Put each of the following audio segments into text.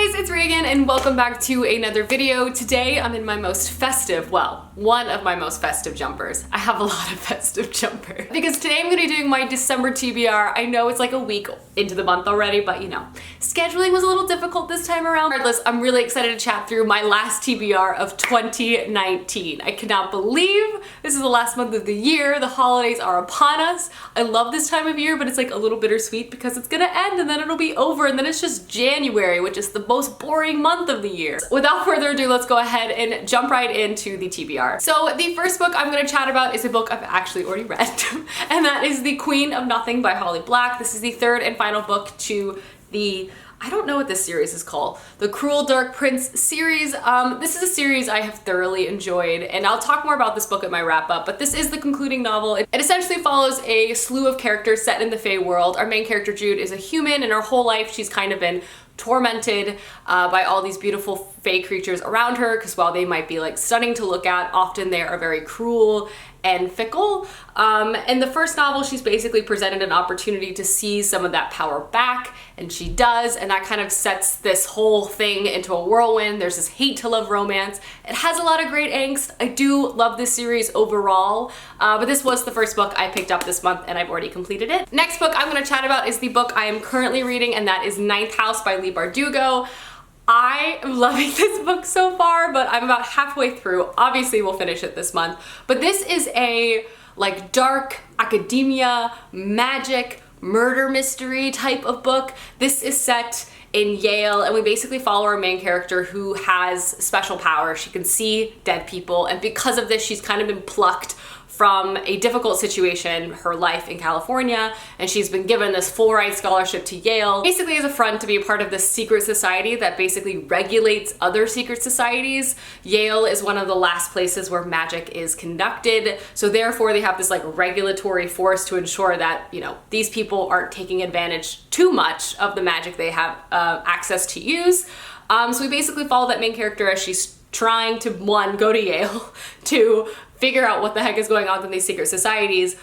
guys, it's Reagan and welcome back to another video. Today I'm in my most festive, well, one of my most festive jumpers. I have a lot of festive jumpers. Because today I'm gonna be doing my December TBR. I know it's like a week into the month already, but you know, scheduling was a little difficult this time around. Regardless, I'm really excited to chat through my last TBR of 2019. I cannot believe this is the last month of the year. The holidays are upon us. I love this time of year, but it's like a little bittersweet because it's gonna end and then it'll be over and then it's just January, which is the most boring month of the year. Without further ado, let's go ahead and jump right into the TBR. So the first book I'm gonna chat about is a book I've actually already read, and that is The Queen of Nothing by Holly Black. This is the third and final book to the, I don't know what this series is called, the Cruel Dark Prince series. This is a series I have thoroughly enjoyed, and I'll talk more about this book at my wrap up, but this is the concluding novel. It essentially follows a slew of characters set in the Fae world. Our main character Jude is a human, and her whole life she's kind of been tormented by all these beautiful Fae creatures around her, because while they might be like stunning to look at, often they are very cruel and fickle. In the first novel, she's basically presented an opportunity to seize some of that power back, and she does, and that kind of sets this whole thing into a whirlwind. There's this hate to love romance. It has a lot of great angst. I do love this series overall, but this was the first book I picked up this month, and I've already completed it. Next book I'm gonna chat about is the book I am currently reading, and that is Ninth House by Leigh Bardugo. I am loving this book so far, but I'm about halfway through. Obviously we'll finish it this month, but this is a like dark academia, magic, murder mystery type of book. This is set in Yale, and we basically follow our main character who has special powers. She can see dead people, and because of this she's kind of been plucked from a difficult situation, her life in California, and she's been given this full-ride scholarship to Yale, basically as a front to be a part of this secret society that basically regulates other secret societies. Yale is one of the last places where magic is conducted, so therefore they have this like regulatory force to ensure that, you know, these people aren't taking advantage too much of the magic they have access to use. So we basically follow that main character as she's trying to, one, go to Yale, two, figure out what the heck is going on in these secret societies,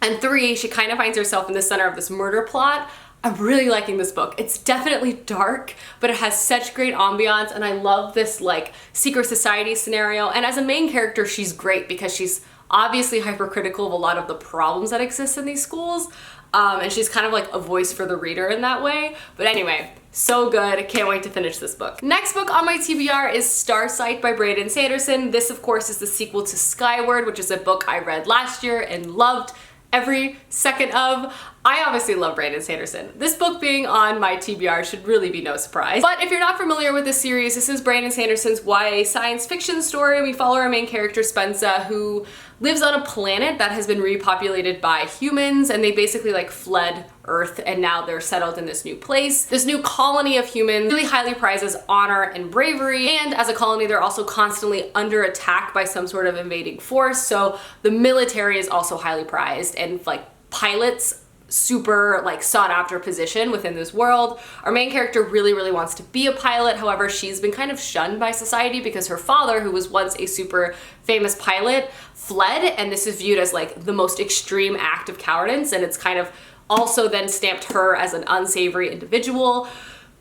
and three, she kind of finds herself in the center of this murder plot. I'm really liking this book. It's definitely dark, but it has such great ambiance, and I love this like secret society scenario. And as a main character, she's great because she's obviously hypercritical of a lot of the problems that exist in these schools, and she's kind of like a voice for the reader in that way. But anyway, so good. I can't wait to finish this book. Next book on my TBR is Starsight by Brandon Sanderson. This, of course, is the sequel to Skyward, which is a book I read last year and loved every second of. I obviously love Brandon Sanderson. This book being on my TBR should really be no surprise. But if you're not familiar with this series, this is Brandon Sanderson's YA science fiction story. We follow our main character Spensa, who lives on a planet that has been repopulated by humans, and they basically like fled Earth and now they're settled in this new place. This new colony of humans really highly prizes honor and bravery, and as a colony they're also constantly under attack by some sort of invading force, so the military is also highly prized, and like pilots, super like sought after position within this world. Our main character really wants to be a pilot. However, she's been kind of shunned by society because her father, who was once a super famous pilot, fled, and this is viewed as like the most extreme act of cowardice, and it's kind of also then stamped her as an unsavory individual.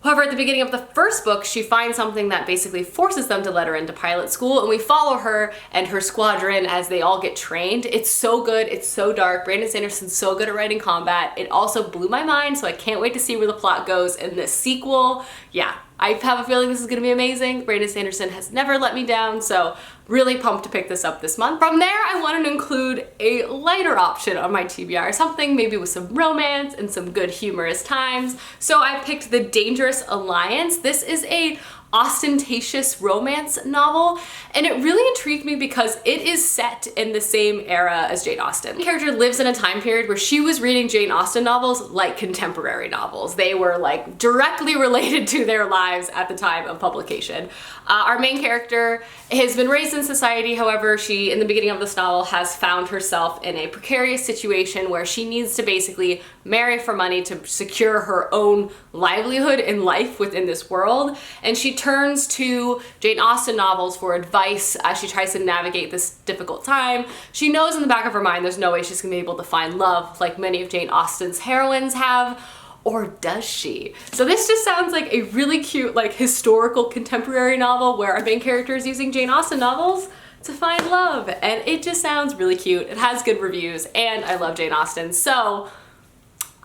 However, at the beginning of the first book, she finds something that basically forces them to let her into pilot school, and we follow her and her squadron as they all get trained. It's so good, it's so dark. Brandon Sanderson's so good at writing combat. It also blew my mind, so I can't wait to see where the plot goes in this sequel. Yeah, I have a feeling this is gonna be amazing. Brandon Sanderson has never let me down, so really pumped to pick this up this month. From there, I wanted to include a lighter option on my TBR, something maybe with some romance and some good humorous times. So I picked The Dangerous Alliance. This is a ostentatious romance novel, and it really intrigued me because it is set in the same era as Jane Austen. The character lives in a time period where she was reading Jane Austen novels like contemporary novels. They were like directly related to their lives at the time of publication. Our main character has been raised in society, however, she, in the beginning of this novel, has found herself in a precarious situation where she needs to basically marry for money to secure her own livelihood in life within this world, and she turns to Jane Austen novels for advice as she tries to navigate this difficult time. She knows in the back of her mind there's no way she's gonna be able to find love like many of Jane Austen's heroines have, Or does she? So this just sounds like a really cute, like, historical contemporary novel where our main character is using Jane Austen novels to find love. And it just sounds really cute. It has good reviews, and I love Jane Austen. So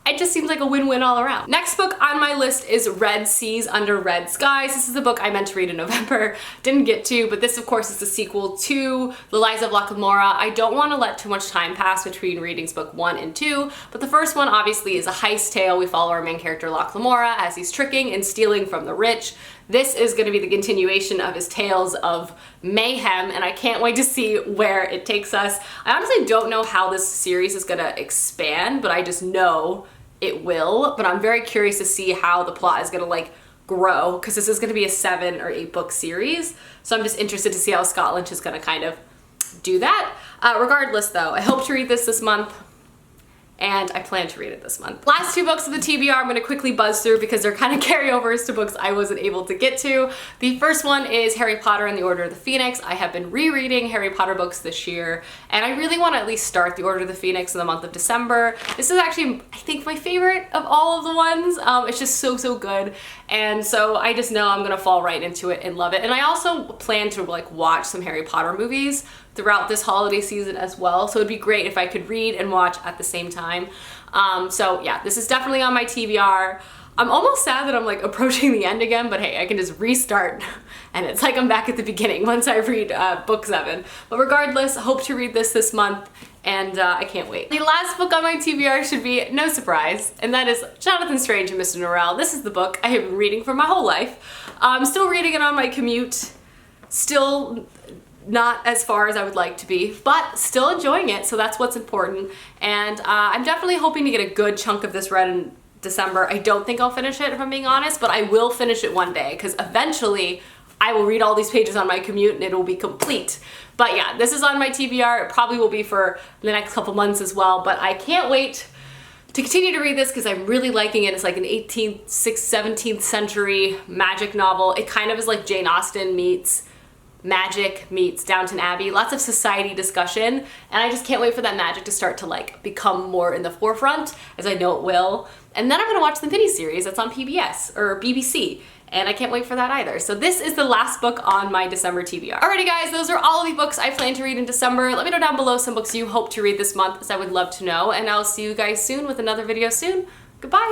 it just seems like a win-win all around. Next book on my list is Red Seas Under Red Skies. This is the book I meant to read in November, didn't get to, but this of course is the sequel to The Lies of Locke Lamora. I don't want to let too much time pass between readings book 1 and 2, but the first one obviously is a heist tale. We follow our main character Locke Lamora as he's tricking and stealing from the rich. This is going to be the continuation of his tales of mayhem, and I can't wait to see where it takes us. I honestly don't know how this series is going to expand, but I just know it will, but I'm very curious to see how the plot is gonna like grow, because this is gonna be a 7 or 8 book series. So I'm just interested to see how Scott Lynch is gonna kind of do that. Regardless though, I hope to read this month, and I plan to read it this month. Last 2 books of the TBR I'm gonna quickly buzz through because they're kind of carryovers to books I wasn't able to get to. The first one is Harry Potter and the Order of the Phoenix. I have been rereading Harry Potter books this year, and I really want to at least start the Order of the Phoenix in the month of December. This is actually, I think, my favorite of all of the ones. It's just so good, and so I just know I'm gonna fall right into it and love it. And I also plan to like watch some Harry Potter movies throughout this holiday season as well, so it'd be great if I could read and watch at the same time. So yeah, this is definitely on my TBR. I'm almost sad that I'm like approaching the end again, but hey, I can just restart and it's like I'm back at the beginning once I read book 7. But regardless, hope to read this month, and I can't wait. The last book on my TBR should be no surprise, and that is Jonathan Strange and Mr. Norrell. This is the book I have been reading for my whole life. I'm still reading it on my commute, still not as far as I would like to be, but still enjoying it, so that's what's important. And I'm definitely hoping to get a good chunk of this read in December. I don't think I'll finish it if I'm being honest, but I will finish it one day, because eventually I will read all these pages on my commute and it will be complete. But yeah, this is on my TBR. It probably will be for the next couple months as well, but I can't wait to continue to read this because I'm really liking it. It's like an 18th, 17th century magic novel. It kind of is like Jane Austen meets magic meets Downton Abbey, lots of society discussion, and I just can't wait for that magic to start to like become more in the forefront, as I know it will. And then I'm gonna watch the miniseries that's on PBS or BBC, and I can't wait for that either. So this is the last book on my December TBR. Alrighty guys, those are all of the books I plan to read in December. Let me know down below some books you hope to read this month, as I would love to know, and I'll see you guys soon with another video soon. Goodbye!